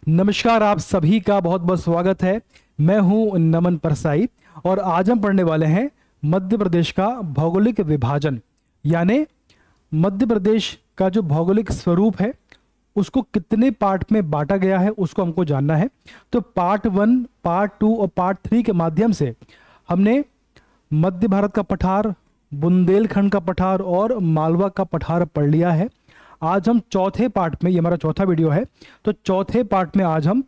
नमस्कार, आप सभी का बहुत बहुत स्वागत है। मैं हूं नमन परसाई और आज हम पढ़ने वाले हैं मध्य प्रदेश का भौगोलिक विभाजन, यानी मध्य प्रदेश का जो भौगोलिक स्वरूप है उसको कितने पार्ट में बांटा गया है उसको हमको जानना है। तो पार्ट 1, पार्ट 2 और पार्ट 3 के माध्यम से हमने मध्य भारत का पठार, बुंदेलखंड का पठार और मालवा का पठार पढ़ लिया है। आज हम चौथे पार्ट में, ये हमारा चौथा वीडियो है, तो चौथे पार्ट में आज हम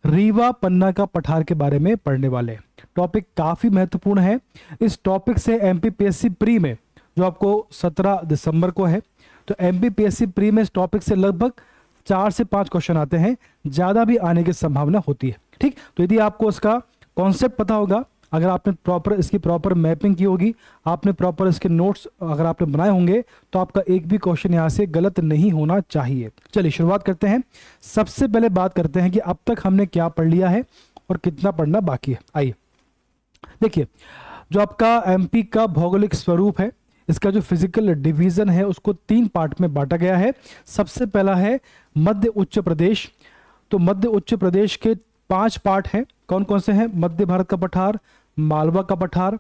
रीवा पन्ना का पठार के बारे में पढ़ने वाले हैं। टॉपिक काफ़ी महत्वपूर्ण है। इस टॉपिक से एमपीपीएससी प्री में, जो आपको 17 दिसंबर को है, तो एमपीपीएससी प्री में इस टॉपिक से लगभग 4 से 5 क्वेश्चन आते हैं, ज़्यादा भी आने की संभावना होती है। ठीक, तो यदि आपको इसका कॉन्सेप्ट पता होगा, अगर आपने इसकी प्रॉपर मैपिंग की होगी, आपने प्रॉपर इसके नोट्स अगर आपने बनाए होंगे, तो आपका एक भी क्वेश्चन यहाँ से गलत नहीं होना चाहिए। चलिए शुरुआत करते हैं। सबसे पहले बात करते हैं कि अब तक हमने क्या पढ़ लिया है और कितना पढ़ना बाकी है। आइए देखिए, जो आपका एमपी का भौगोलिक स्वरूप है, इसका जो फिजिकल डिवीजन है उसको 3 पार्ट में बांटा गया है। सबसे पहला है मध्य उच्च प्रदेश। तो मध्य उच्च प्रदेश के 5 पार्ट हैं। कौन कौन से हैं? मध्य भारत का पठार, मालवा का पठार,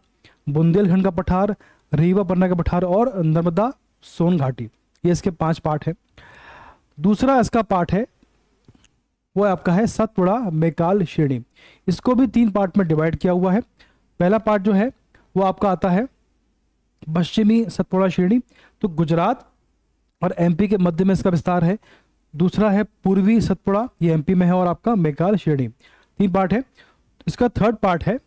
बुंदेलखंड का पठार, रीवा पन्ना का पठार और नर्मदा सोन घाटी। ये इसके 5 पार्ट हैं। दूसरा इसका पार्ट है वो आपका है सतपुड़ा मैकाल श्रेणी। इसको भी 3 पार्ट में डिवाइड किया हुआ है। पहला पार्ट जो है वो आपका आता है पश्चिमी सतपुड़ा श्रेणी, तो गुजरात और एमपी के मध्य में इसका विस्तार है। दूसरा है पूर्वी सतपुड़ा, ये एमपी में है, और आपका मैकाल श्रेणी। 3 पार्ट है। इसका थर्ड पार्ट है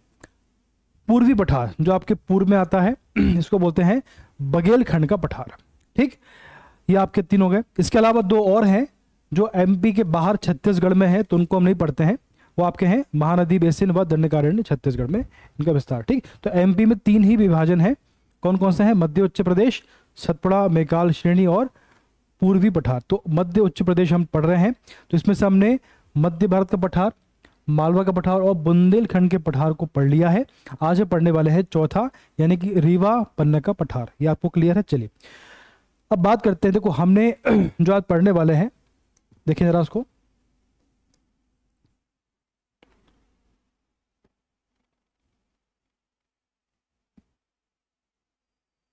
पूर्वी पठार, जो आपके पूर्व में आता है। इसको बोलते हैं बघेलखंड का पठार। ठीक, ये आपके 3 हो गए। इसके अलावा 2 और हैं जो एमपी के बाहर छत्तीसगढ़ में है, तो उनको हम नहीं पढ़ते हैं। वो आपके हैं महानदी बेसिन व दंडकारण्य, छत्तीसगढ़ में इनका विस्तार। ठीक, तो एमपी में 3 ही विभाजन है। कौन कौन से हैं? मध्य उच्च प्रदेश, सतपुड़ा मैकाल श्रेणी और पूर्वी पठार। तो मध्य उच्च प्रदेश हम पढ़ रहे हैं, तो इसमें से हमने मध्य भारत का पठार, मालवा का पठार और बुंदेलखंड के पठार को पढ़ लिया है। आज हम पढ़ने वाले हैं चौथा, यानी कि रीवा पन्ना का पठार। ये आपको क्लियर है? चलिए अब बात करते हैं। देखो, हमने जो आज पढ़ने वाले हैं, देखिए जरा उसको।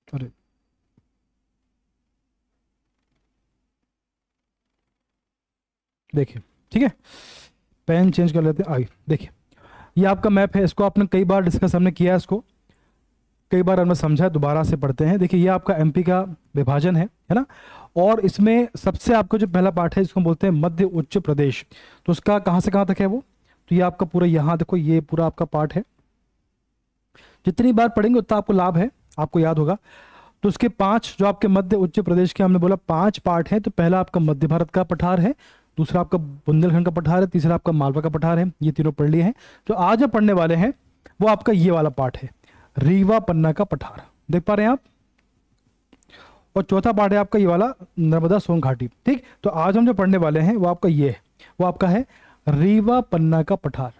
अरे देखिए, ठीक है, पेन चेंज कर लेते हैं। आइए देखिए, ये आपका मैप है। इसको आपने कई बार डिस्कस हमने किया है, इसको कई बार हमने समझा है, दोबारा से पढ़ते हैं। देखिए, ये आपका एमपी का विभाजन है ना। और इसमें सबसे आपका जो पहला पार्ट है, इसको बोलते हैं मध्य उच्च प्रदेश। तो उसका कहाँ से कहाँ तक है वो? तो ये आपका पूरा, यहाँ देखो, ये पूरा आपका पार्ट है। जितनी बार पढ़ेंगे उतना आपको लाभ है, आपको याद होगा। तो उसके 5 जो आपके मध्य उच्च प्रदेश के, हमने बोला 5 पार्ट हैं। तो पहला आपका मध्य भारत का पठार है, दूसरा आपका बुंदेलखंड का पठार है, तीसरा आपका मालवा का पठार है। ये तीनों पढ़ लिए हैं। जो आज हम पढ़ने वाले हैं वो आपका ये वाला पार्ट है, रीवा पन्ना का पठार। देख पा रहे हैं आप? और चौथा पार्ट है आपका ये वाला, नर्मदा सोन घाटी। ठीक, तो आज हम जो पढ़ने वाले हैं वो आपका ये है, वो आपका है रीवा पन्ना का पठार।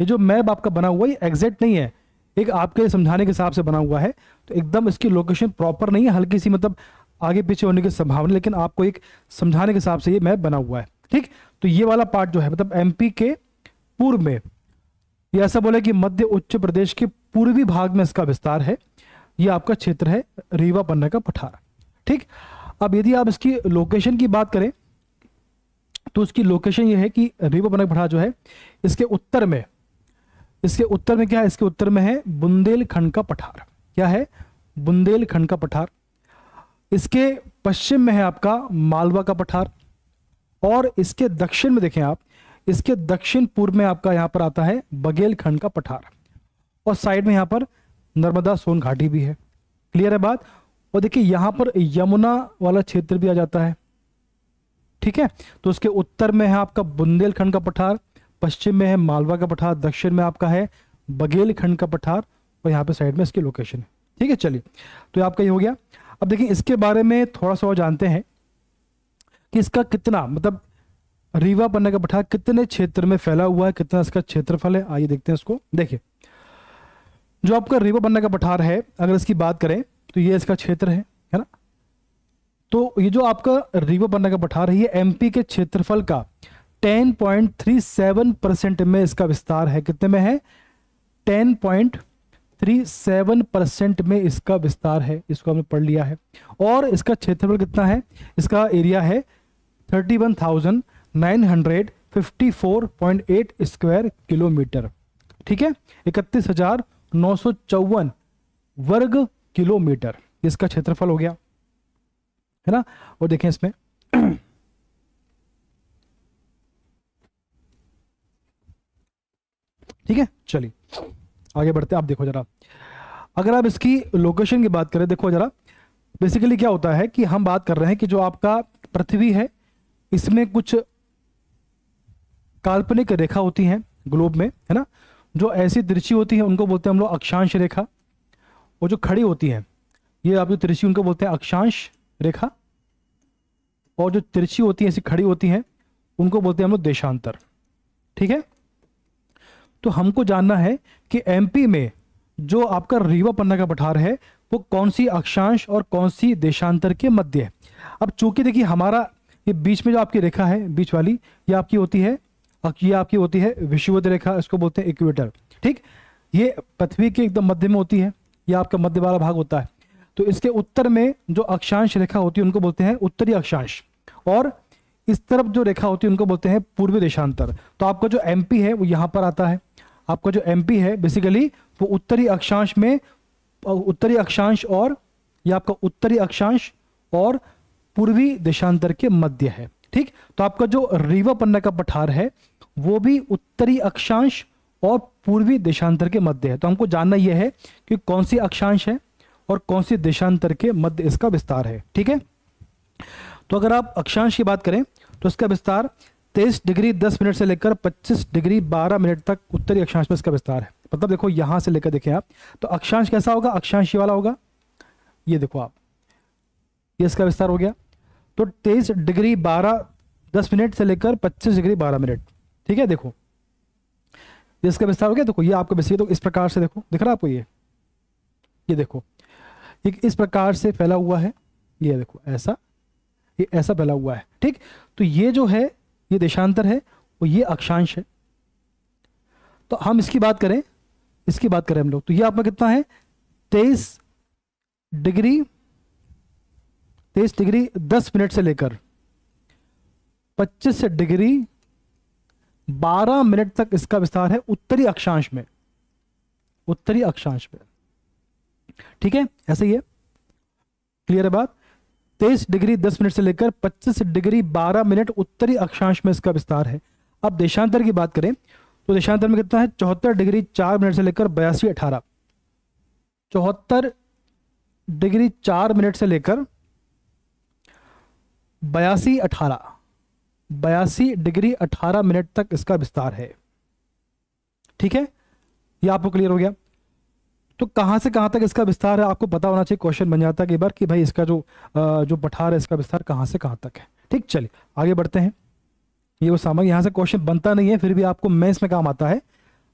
ये जो मैप आपका बना हुआ है, ये एग्जैक्ट नहीं है, एक आपके समझाने के हिसाब से बना हुआ है। तो एकदम इसकी लोकेशन प्रॉपर नहीं है, हल्की सी मतलब आगे पीछे होने की संभावना, लेकिन आपको एक समझाने के हिसाब से ये मैप बना हुआ है। ठीक, तो ये वाला पार्ट जो है, मतलब एमपी के पूर्व में, ये ऐसा बोले कि मध्य उच्च प्रदेश के पूर्वी भाग में इसका विस्तार है। ये आपका क्षेत्र है रीवा पन्ना का पठार। ठीक, अब यदि आप इसकी लोकेशन की बात करें तो उसकी लोकेशन ये है कि रीवा पन्ना का पठार जो है, इसके उत्तर में, क्या है? इसके उत्तर में है बुंदेलखंड का पठार। क्या है? बुंदेलखंड का पठार। इसके पश्चिम में है आपका मालवा का पठार, और इसके दक्षिण में देखें आप, इसके दक्षिण पूर्व में आपका यहां पर आता है बघेलखंड का पठार, और साइड में यहां पर नर्मदा सोन घाटी भी है। क्लियर है बात? और देखिए, यहां पर यमुना वाला क्षेत्र भी आ जाता है। ठीक है, तो उसके उत्तर में है आपका बुंदेलखंड का पठार, पश्चिम में है मालवा का पठार, दक्षिण में आपका है बघेलखंड का पठार, और यहाँ पे साइड में इसकी लोकेशन है। ठीक है, चलिए, तो आपका ये हो गया। अब देखिए, इसके बारे में थोड़ा सा और जानते हैं कि इसका कितना, मतलब रीवा पन्ना का पठार कितने क्षेत्र में फैला हुआ है, कितना इसका क्षेत्रफल है। आइए देखते हैं इसको। देखिए, जो आपका रीवा पन्ना का पठार है, अगर इसकी बात करें तो ये इसका क्षेत्र है ना। तो ये जो आपका रीवा पन्ना का पठार है, ये एमपी के क्षेत्रफल का 10.37% में इसका विस्तार है। कितने में है? 10.37% में इसका विस्तार है। इसको हमने पढ़ लिया है। और इसका क्षेत्रफल कितना है? इसका एरिया है 31,954.8 स्क्वायर किलोमीटर। ठीक है, 31,954 वर्ग किलोमीटर इसका क्षेत्रफल हो गया, है ना। और देखें इसमें ठीक है, चलिए आगे बढ़ते हैं। आप देखो जरा, अगर आप इसकी लोकेशन की बात करें, देखो जरा, बेसिकली क्या होता है कि हम बात कर रहे हैं कि जो आपका पृथ्वी है, इसमें कुछ काल्पनिक रेखा होती हैं ग्लोब में, है ना। जो ऐसी तिरछी होती है उनको बोलते हैं हम लोग अक्षांश रेखा, और जो खड़ी होती है, ये आपकी तिरछी, उनको बोलते हैं अक्षांश रेखा, और जो तिरछी होती है ऐसी खड़ी होती हैं उनको बोलते हैं हम लोग देशांतर। ठीक है, तो हमको जानना है कि एमपी में जो आपका रीवा पन्ना का पठार है वो कौन सी अक्षांश और कौन सी देशांतर के मध्य है। अब चूंकि देखिए हमारा ये बीच में जो आपकी रेखा है, बीच वाली, ये आपकी होती है, ये आपकी होती है विषुवत रेखा, इसको बोलते हैं इक्वेटर। ठीक, ये पृथ्वी के एकदम मध्य में होती है, ये आपका मध्य वाला भाग होता है। तो इसके उत्तर में जो अक्षांश रेखा होती है उनको बोलते हैं उत्तरी अक्षांश, और इस तरफ जो रेखा होती है उनको बोलते हैं पूर्वी देशांतर। तो आपका जो एमपी है वो यहाँ पर आता है। आपका जो एमपी है बेसिकली वो उत्तरी अक्षांश में, उत्तरी अक्षांश और ये आपका उत्तरी अक्षांश और पूर्वी देशांतर के मध्य है। ठीक, तो आपका जो रीवा पन्ना का पठार है वो भी उत्तरी अक्षांश और पूर्वी देशांतर के मध्य है। तो हमको जानना यह है कि कौन सी अक्षांश है और कौन सी देशांतर के मध्य इसका विस्तार है। ठीक है, तो अगर आप अक्षांश की बात करें तो इसका विस्तार 23 डिग्री 10 मिनट से लेकर 25 डिग्री 12 मिनट तक उत्तरी अक्षांश में इसका विस्तार है। मतलब देखो यहां से लेकर देखें आप, तो अक्षांश कैसा होगा? अक्षांश ये वाला होगा, ये देखो आप, ये इसका विस्तार हो गया। तो 23 डिग्री 10 मिनट से लेकर 25 डिग्री 12 मिनट। ठीक है, देखो ये इसका विस्तार हो गया। देखो ये आपको बेसिकली तो इस प्रकार से देखो, दिख रहा है आपको, ये देखो ये इस प्रकार से फैला हुआ है, ये देखो ऐसा, ये ऐसा फैला हुआ है। ठीक, तो ये जो है ये देशांतर है और ये अक्षांश है। तो हम इसकी बात करें हम लोग, तो ये आपका कितना है? 23 डिग्री 10 मिनट से लेकर 25 डिग्री 12 मिनट तक इसका विस्तार है उत्तरी अक्षांश में, उत्तरी अक्षांश में। ठीक है, ऐसे ही है, क्लियर है बात। 23 डिग्री 10 मिनट से लेकर 25 डिग्री 12 मिनट उत्तरी अक्षांश में इसका विस्तार है। अब देशांतर की बात करें तो देशांतर में कितना है? 74 डिग्री 4 मिनट से लेकर 82-18, 74 डिग्री 4 मिनट से लेकर 82 डिग्री 18 मिनट तक इसका विस्तार है। ठीक है, ये आपको क्लियर हो गया। तो कहां से कहां तक इसका विस्तार है आपको पता होना चाहिए। क्वेश्चन बन जाता है कई बार कि भाई इसका जो पठार है इसका विस्तार कहां से कहां तक है। ठीक, चलिए आगे बढ़ते हैं। ये वो सामग्री, यहाँ से क्वेश्चन बनता नहीं है फिर भी आपको मेंस में काम आता है।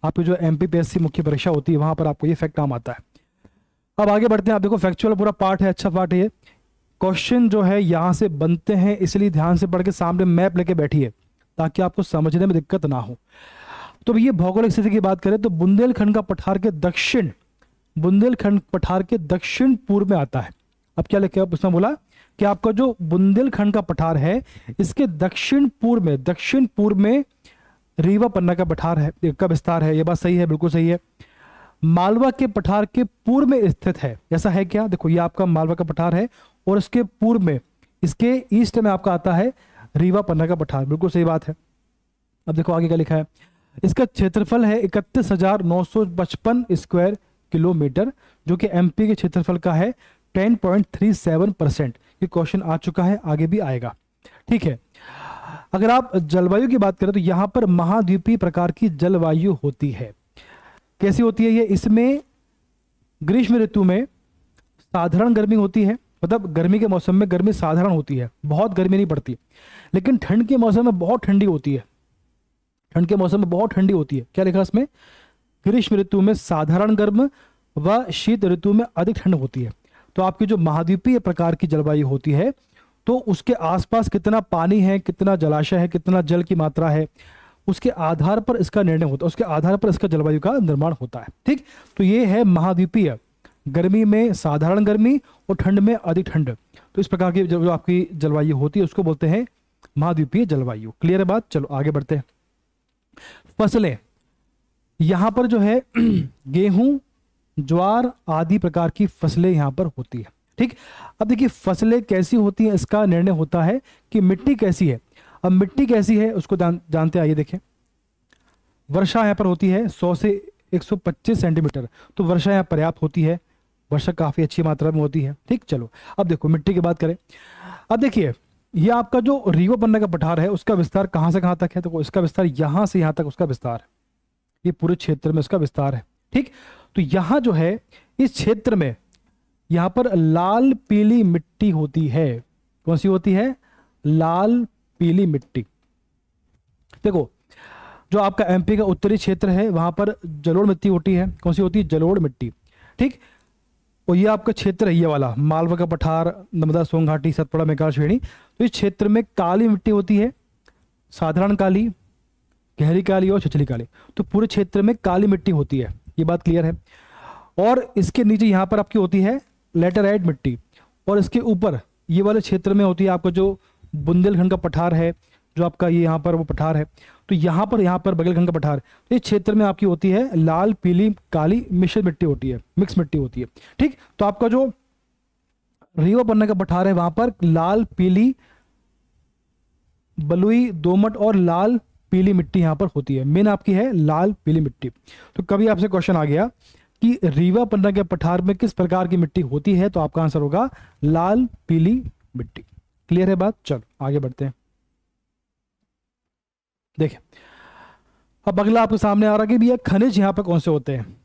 आपकी जो एमपीपीएससी मुख्य परीक्षा होती है वहां पर आपको ये फैक्ट काम आता है। अब आगे बढ़ते हैं। आप देखो फैक्चुअल पूरा पार्ट है, अच्छा पार्ट है ये। क्वेश्चन जो है यहाँ से बनते हैं, इसलिए ध्यान से पढ़ के सामने मैप लेके बैठिए ताकि आपको समझने में दिक्कत ना हो। तो ये भौगोलिक स्थिति की बात करें तो बुंदेलखंड का पठार के दक्षिण, बुंदेलखंड पठार के दक्षिण पूर्व में आता है। अब क्या लिखा है उसमें? बोला कि आपका जो बुंदेलखंड का पठार है इसके दक्षिण पूर्व में रीवा पन्ना का पठार है, का विस्तार है। ये बात सही है, बिल्कुल सही है। मालवा के पठार के पूर्व में स्थित है। ऐसा है क्या? देखो ये आपका मालवा का पठार है और इसके पूर्व में, इसके ईस्ट में आपका आता है रीवा पन्ना का पठार। बिल्कुल सही बात है। अब देखो आगे क्या लिखा है। इसका क्षेत्रफल है 31,955 स्क्वायर किलोमीटर, जो कि एमपी के क्षेत्रफल का है 10.37%। ये क्वेश्चन आ चुका है, आगे भी आएगा। ठीक है, अगर आप जलवायु की बात करें तो यहां पर महाद्वीपीय प्रकार की जलवायु होती है। कैसी होती है ये? इसमें ग्रीष्म ऋतु में साधारण गर्मी होती है, मतलब गर्मी के मौसम में गर्मी साधारण होती है, बहुत गर्मी नहीं पड़ती। लेकिन ठंड के मौसम में बहुत ठंडी होती है, ठंड के मौसम में बहुत ठंडी होती है। क्या लिखा इसमें? ग्रीष्म ऋतु में साधारण गर्म व शीत ऋतु में अधिक ठंड होती है। तो आपकी जो महाद्वीपीय प्रकार की जलवायु होती है तो उसके आसपास कितना पानी है, कितना जलाशय है, कितना जल की मात्रा है, उसके आधार पर इसका निर्णय होता है, उसके आधार पर इसका जलवायु का निर्माण होता है। ठीक, तो ये है महाद्वीपीय, गर्मी में साधारण गर्मी और ठंड में अधिक ठंड। तो इस प्रकार की जो आपकी जलवायु होती है उसको बोलते हैं महाद्वीपीय जलवायु। क्लियर है बात? चलो आगे बढ़ते हैं। फसलें, यहां पर जो है गेहूं, ज्वार आदि प्रकार की फसलें यहां पर होती है। ठीक, अब देखिए फसलें कैसी होती हैं इसका निर्णय होता है कि मिट्टी कैसी है। अब मिट्टी कैसी है उसको जानते आइए देखें। वर्षा यहाँ पर होती है 100 से 125 सेंटीमीटर, तो वर्षा यहाँ पर्याप्त होती है, वर्षा काफ़ी अच्छी मात्रा में होती है। ठीक, चलो अब देखो मिट्टी की बात करें। अब देखिए ये आपका जो रीवा पन्ना का पठार है उसका विस्तार कहाँ से कहाँ तक है? तो इसका विस्तार यहाँ से यहाँ तक उसका विस्तार है, ये पूरे क्षेत्र में उसका विस्तार है। ठीक, तो यहाँ जो है इस क्षेत्र में यहाँ पर लाल पीली मिट्टी होती है। कौन सी होती है? लाल पीली मिट्टी। देखो जो आपका एमपी का उत्तरी क्षेत्र है वहां पर जलोढ़ मिट्टी होती है। कौन सी होती है? जलोढ़ मिट्टी। ठीक, और ये आपका क्षेत्र है ये वाला मालवा का पठार, नर्मदा सोन घाटी, सतपुड़ा, मेकाल श्रेणी। तो इस क्षेत्र में काली मिट्टी होती है, साधारण काली, गहरी काली और छिछली काली। तो पूरे क्षेत्र में काली मिट्टी होती है, ये बात क्लियर है। और इसके नीचे यहाँ पर आपकी होती है लेटेराइट मिट्टी, और इसके ऊपर ये वाले क्षेत्र में होती है आपका जो बुंदेलखंड का पठार है, जो आपका ये यहाँ पर वो पठार है। तो यहाँ पर बघेलखंड का पठार, तो इस क्षेत्र में आपकी होती है लाल पीली काली मिश्रित मिट्टी होती है, मिक्स मिट्टी होती है। ठीक, तो आपका जो रीवा पन्ना का पठार है वहां पर लाल पीली बलुई दोमट और लाल पीली मिट्टी यहाँ पर होती है। मेन आपकी है लाल पीली मिट्टी। तो कभी आपसे क्वेश्चन आ गया कि रीवा पन्ना के पठार में किस प्रकार की मिट्टी होती है, तो आपका आंसर होगा लाल पीली मिट्टी। क्लियर है बात? चलो आगे बढ़ते हैं। देखिए अब अगला आपके सामने आ रहा है कि भैया खनिज यहाँ पे कौन से होते हैं,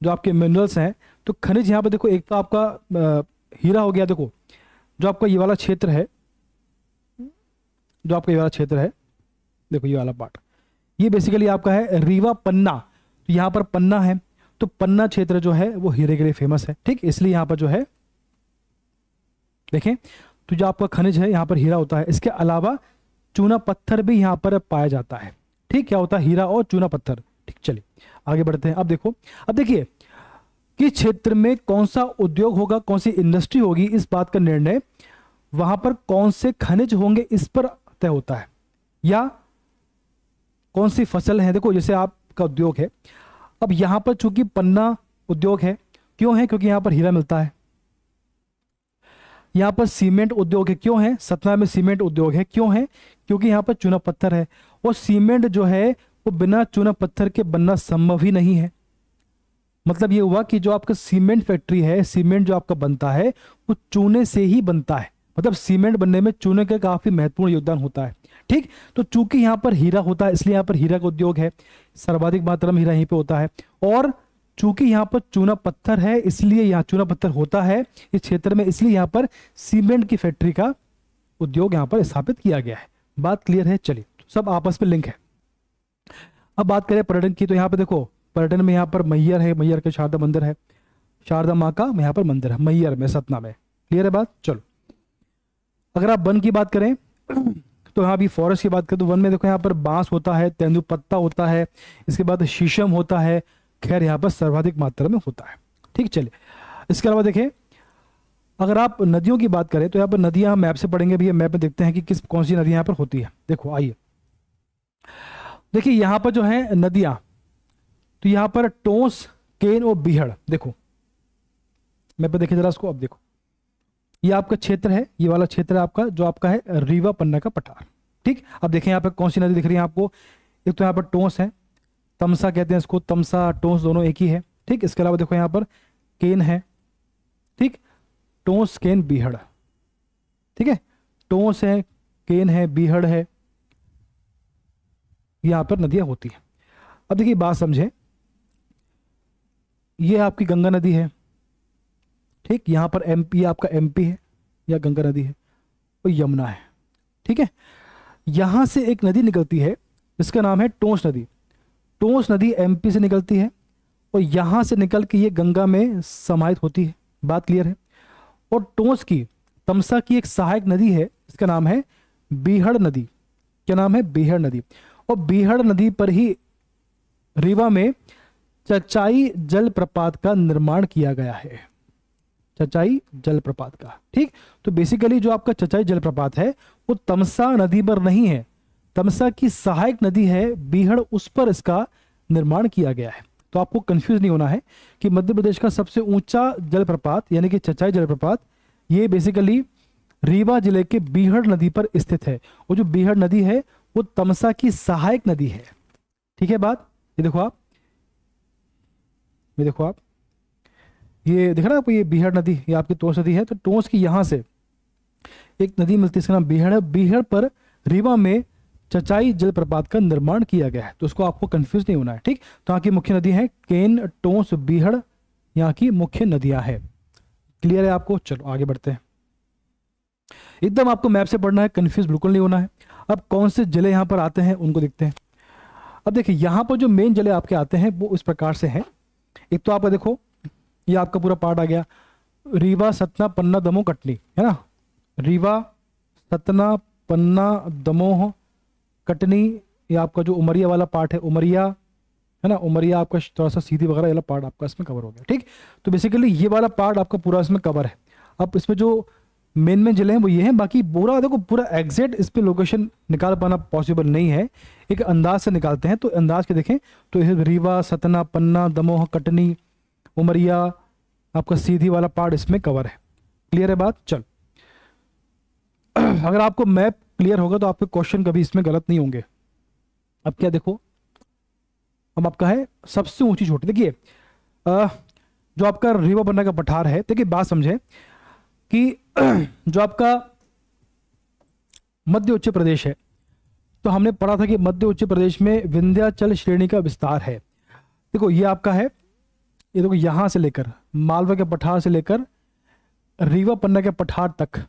जो आपके मिनरल्स हैं। तो खनिज यहाँ पे देखो, एक तो आपका हीरा हो गया। देखो जो आपका ये वाला क्षेत्र है, जो आपका ये वाला क्षेत्र है, देखो ये वाला पार्ट, ये बेसिकली आपका है रीवा पन्ना। तो यहाँ पर पन्ना है, तो पन्ना क्षेत्र जो है वो हीरे के लिए फेमस है। ठीक, इसलिए यहाँ पर जो है देखें तो जो आपका खनिज है यहाँ पर हीरा होता है। इसके अलावा चूना पत्थर भी यहाँ पर पाया जाता है। ठीक, क्या होता है? हीरा और चूना पत्थर। ठीक, चलिए आगे बढ़ते हैं। अब देखो, अब देखिए किस क्षेत्र में कौन सा उद्योग होगा, कौन सी इंडस्ट्री होगी, इस बात का निर्णय वहां पर कौन से खनिज होंगे इस पर तय होता है, या कौन सी फसल है। देखो जैसे आपका उद्योग है, अब यहां पर चूंकि पन्ना उद्योग है, क्यों है? क्योंकि यहां पर हीरा मिलता है। यहां पर सीमेंट उद्योग है, क्यों है? सतना में सीमेंट उद्योग है, क्यों है? क्योंकि यहां पर चूना पत्थर है, और सीमेंट जो है वो बिना चूना पत्थर के बनना संभव ही नहीं है। मतलब ये हुआ कि जो आपका सीमेंट फैक्ट्री है, सीमेंट जो आपका बनता है वो चूने से ही बनता है। मतलब सीमेंट बनने में चूने का काफी महत्वपूर्ण योगदान होता है। ठीक, तो चूंकि यहाँ पर हीरा होता है इसलिए यहाँ पर हीरा का उद्योग है, सर्वाधिक मात्रा में हीरा यहीं पे होता है। और चूंकि यहाँ पर चूना पत्थर है इसलिए यहाँ चूना पत्थर होता है इस क्षेत्र में, इसलिए यहाँ पर सीमेंट की फैक्ट्री का उद्योग यहाँ पर स्थापित किया गया है। बात क्लियर है? चलिए, सब आपस में लिंक है। अब बात करें पर्यटन की, तो यहाँ पे देखो पर्यटन में यहाँ पर मैहर है, मैहर के शारदा मंदिर है, शारदा माँ का यहाँ पर मंदिर है मैहर में, सतना में। क्लियर है बात? चलो अगर आप वन की बात करें तो यहाँ भी फॉरेस्ट की बात करें तो वन में देखो यहाँ पर बांस होता है, तेंदुपत्ता होता है, इसके बाद शीशम होता है, खैर यहाँ पर सर्वाधिक मात्रा में होता है। ठीक, चलिए इसके अलावा देखें अगर आप नदियों की बात करें तो यहाँ पर नदियाँ मैप से पढ़ेंगे भैया, मैप में देखते हैं कि कौन सी नदियाँ यहाँ पर होती है। देखो आइए, देखिए यहाँ पर जो है नदियाँ, तो यहाँ पर टोंस, केन और बीहड़। देखो मैप पे देखिए जरा इसको। अब देखो ये आपका क्षेत्र है, ये वाला क्षेत्र है आपका जो आपका है रीवा पन्ना का पठार। ठीक, अब देखें यहाँ पे कौन सी नदी दिख रही है आपको। एक तो यहाँ पर टोंस है, तमसा कहते हैं इसको, तमसा टोंस दोनों एक ही है। ठीक, इसके अलावा देखो यहाँ पर केन है। ठीक, टोंस केन बीहड़। ठीक है, टोंस है, केन है, बीहड़ है, यहाँ पर नदियां होती हैं। अब देखिए बात समझे, ये आपकी गंगा नदी है। ठीक, यहाँ पर एमपी आपका एमपी है या गंगा नदी है, और यमुना है। ठीक है, यहाँ से एक नदी निकलती है जिसका नाम है टोंस नदी। टोंस नदी एमपी से निकलती है और यहाँ से निकल के ये गंगा में समाहित होती है। बात क्लियर है? और टोंस की तमसा की एक सहायक नदी है, इसका नाम है बीहड़ नदी। क्या नाम है? बीहड़ नदी। और बीहड़ नदी पर ही रीवा में चचाई जलप्रपात का निर्माण किया गया है। चचाई जलप्रपात का, ठीक। तो बेसिकली जो आपका चचाई जलप्रपात है वो तमसा नदी पर नहीं है, तमसा की सहायक नदी है बीहड़, उस पर इसका निर्माण किया गया है। तो आपको कंफ्यूज नहीं होना है कि मध्य प्रदेश का सबसे ऊंचा जलप्रपात यानी कि चचाई जलप्रपात ये बेसिकली रीवा जिले के बीहड़ नदी पर स्थित है। और जो बीहड़ नदी है वो तमसा की सहायक नदी है। ठीक है बात? ये देखो आप, ये देखो आप, ये देख रहे हैं आप, ये बीहड़ नदी, ये आपकी टोंस नदी है। तो टोंस की यहां से एक नदी मिलती है, इसका नाम बीहड़ है। बीहड़ पर रीवा में चचाई जलप्रपात का निर्माण किया गया है। तो उसको आपको कंफ्यूज नहीं होना है, ठीक। तो यहाँ की मुख्य नदी है केन, टोंस, बीहड़, यहाँ की मुख्य नदियां हैं। क्लियर है आपको? चलो आगे बढ़ते हैं। एकदम आपको मैप से पढ़ना है, कंफ्यूज बिल्कुल नहीं होना है। अब कौन से जिले यहाँ पर आते हैं उनको देखते हैं। अब देखिए यहाँ पर जो मेन जिले आपके आते हैं वो इस प्रकार से हैं। एक तो आपका देखो, ये आपका पूरा पार्ट आ गया, रीवा, सतना, पन्ना, दमोह, कटनी, है ना। रीवा, सतना, पन्ना, दमोह, कटनी, ये आपका जो उमरिया वाला पार्ट है, उमरिया, है ना, उमरिया आपका थोड़ा सा सीधी वगैरह वाला पार्ट आपका इसमें कवर हो गया, ठीक। तो बेसिकली ये वाला पार्ट आपका पूरा इसमें कवर है। अब इसमें जो मेन जिले हैं वो ये हैं, बाकी पूरा देखो पूरा एग्जैक्ट इस पे लोकेशन निकाल पाना पॉसिबल नहीं है, एक अंदाज से निकालते हैं। तो अंदाज के देखें तो रीवा, सतना, पन्ना, दमोह, कटनी, उमरिया, आपका सीधी वाला पार्ट इसमें कवर है। क्लियर है बात? चल अगर आपको मैप क्लियर होगा तो आपके क्वेश्चन कभी इसमें गलत नहीं होंगे। अब क्या देखो, अब आपका है सबसे ऊंची चोटी। देखिए जो आपका रीवा पन्ना का पठार है, देखिए बात समझे कि जो आपका मध्य उच्च प्रदेश है, तो हमने पढ़ा था कि मध्य उच्च प्रदेश में विंध्याचल श्रेणी का विस्तार है। देखो ये आपका है, ये देखो यहां से लेकर मालवा के पठार से लेकर रीवा पन्ना के पठार तक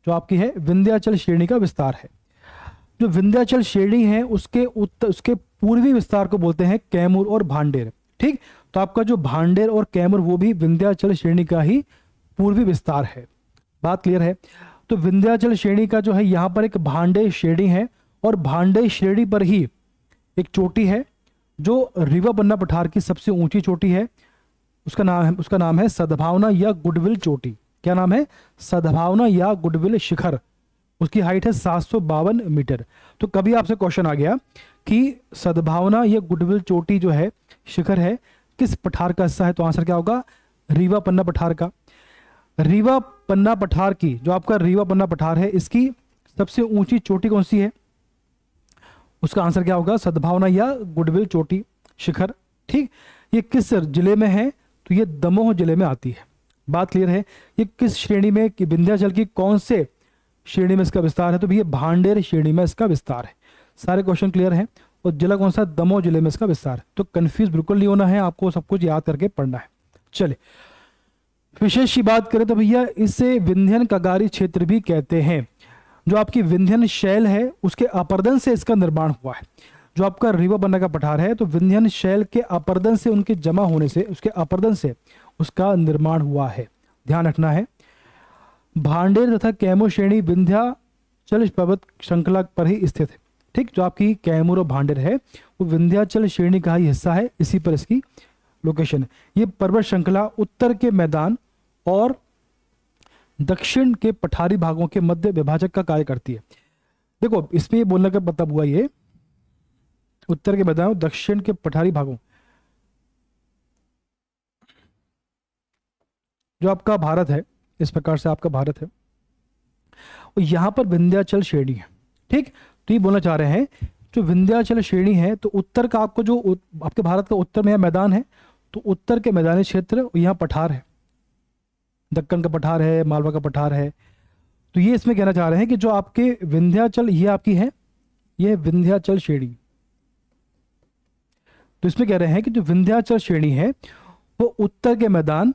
जो आपकी है विंध्याचल श्रेणी का विस्तार है। जो विंध्याचल श्रेणी है उसके पूर्वी विस्तार को बोलते हैं कैमूर और भांडेर, ठीक। तो आपका जो भांडेर और कैमूर वो भी विंध्याचल श्रेणी का ही पूर्वी विस्तार है। बात क्लियर है? तो विंध्याचल श्रेणी का जो है यहाँ पर एक भांडे श्रेणी है, और भांडे श्रेणी पर ही एक चोटी है जो रीवा पन्ना पठार की सबसे ऊंची चोटी है। उसका नाम है सद्भावना या गुडविल चोटी। क्या नाम है? सद्भावना या गुडविल शिखर। उसकी हाइट है 752 मीटर। तो कभी आपसे क्वेश्चन आ गया कि सद्भावना या गुडविल चोटी जो है शिखर है किस पठार का हिस्सा है, तो आंसर क्या होगा? रीवा पन्ना पठार का। रीवा पन्ना पठार की जो आपका रीवा पन्ना पठार है इसकी सबसे ऊंची चोटी कौन सी है? उसका आंसर क्या होगा? सद्भावना या गुडविल चोटी शिखर, ठीक। ये किस जिले में है? तो ये दमोह जिले में आती है। बात क्लियर है? ये किस श्रेणी में, कि विंध्याचल की कौन से श्रेणी में इसका विस्तार है? तो भैया भांडेर श्रेणी में इसका विस्तार है। सारे क्वेश्चन क्लियर हैं। और जिला कौन सा? दमोह जिले में इसका विस्तार है। तो कंफ्यूज बिल्कुल नहीं होना है, आपको सब कुछ याद करके पढ़ना है। चलिए विशेष की बात करें तो भैया इसे विंध्यन कगारी क्षेत्र भी कहते हैं। जो आपकी विंध्यन शैल है उसके अपर्दन से इसका निर्माण हुआ है। जो आपका रीवा पन्ना का पठार है तो विंध्यन शैल के अपर्दन से, उनके जमा होने से, उसके अपर्दन से उसका निर्माण हुआ है, ध्यान रखना है। भांडेर तथा कैमूर श्रेणी विंध्याचल पर्वत श्रृंखला पर ही स्थित है, ठीक। जो आपकी कैमूर और भांडेर है वो विंध्याचल श्रेणी का ही हिस्सा है, इसी पर इसकी लोकेशन है। ये पर्वत श्रृंखला उत्तर के मैदान और दक्षिण के पठारी भागों के मध्य विभाजक का कार्य करती है। देखो इसमें ये बोलने का मतलब हुआ ये उत्तर के मैदान और दक्षिण के पठारी भागों, जो आपका भारत है, इस प्रकार से आपका भारत है, और यहां पर विंध्याचल श्रेणी है, ठीक। तो ये बोलना चाह रहे हैं जो विंध्याचल श्रेणी है तो उत्तर का आपको जो आपके भारत का उत्तर में मैदान है, तो उत्तर के मैदानी क्षेत्र यहाँ पठार है, दक्कन का पठार है, मालवा का पठार है। तो ये इसमें कहना चाह रहे हैं कि जो आपके विंध्याचल ये आपकी है, ये विंध्याचल श्रेणी। तो इसमें कह रहे हैं कि जो विंध्याचल श्रेणी है वो उत्तर के मैदान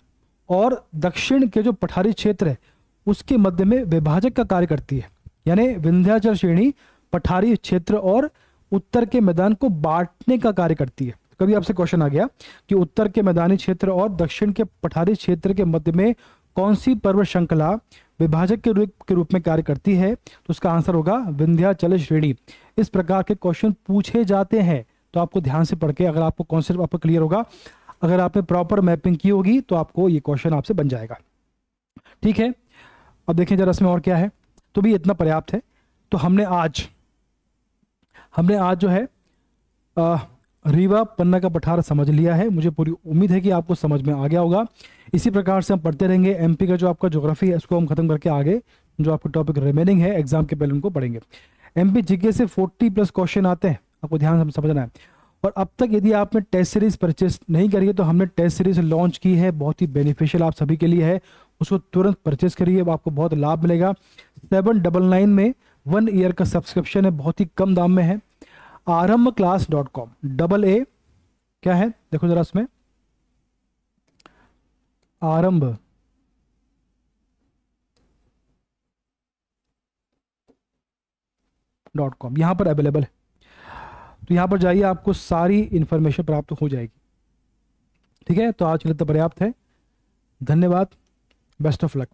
और दक्षिण के जो पठारी क्षेत्र है उसके मध्य में विभाजक का कार्य करती है। यानी विंध्याचल श्रेणी पठारी क्षेत्र और उत्तर के मैदान को बांटने का कार्य करती है। कभी आपसे क्वेश्चन आ गया कि उत्तर के मैदानी क्षेत्र और दक्षिण के पठारी क्षेत्र के मध्य में कौन सी पर्वत श्रृंखला विभाजक के रूप में कार्य करती है? तो उसका आंसर होगा विंध्याचल श्रेणी। इस प्रकार के क्वेश्चन पूछे जाते हैं, तो आपको ध्यान से पढ़ के, अगर आपको कॉन्सेप्ट आपको क्लियर होगा, अगर आपने प्रॉपर मैपिंग की होगी, तो आपको ये क्वेश्चन आपसे बन जाएगा। ठीक है, अब देखें जरा इसमें और क्या है। तो भी इतना पर्याप्त है। तो हमने आज जो है रीवा पन्ना का पठार समझ लिया है। मुझे पूरी उम्मीद है कि आपको समझ में आ गया होगा। इसी प्रकार से हम पढ़ते रहेंगे। एमपी का जो आपका ज्योग्राफी है, इसको हम खत्म करके आगे जो आपके टॉपिक रिमेनिंग है एग्जाम के पहले उनको पढ़ेंगे। एमपी जीके से 40+ क्वेश्चन आते हैं, आपको ध्यान से समझना है। और अब तक यदि आपने टेस्ट सीरीज परचेस नहीं करी है, तो हमने टेस्ट सीरीज लॉन्च की है, बहुत ही बेनिफिशियल आप सभी के लिए है। उसको तुरंत परचेस करिए, आपको बहुत लाभ मिलेगा। 799 में 1 ईयर का सब्सक्रिप्शन है, बहुत ही कम दाम में है। arambclass.com, AA क्या है देखो जरा इसमें, arambclass.com यहां पर अवेलेबल है। तो यहां पर जाइए, आपको सारी इंफॉर्मेशन प्राप्त हो जाएगी। ठीक है, तो आज के लिए तो पर्याप्त है। धन्यवाद, बेस्ट ऑफ लक।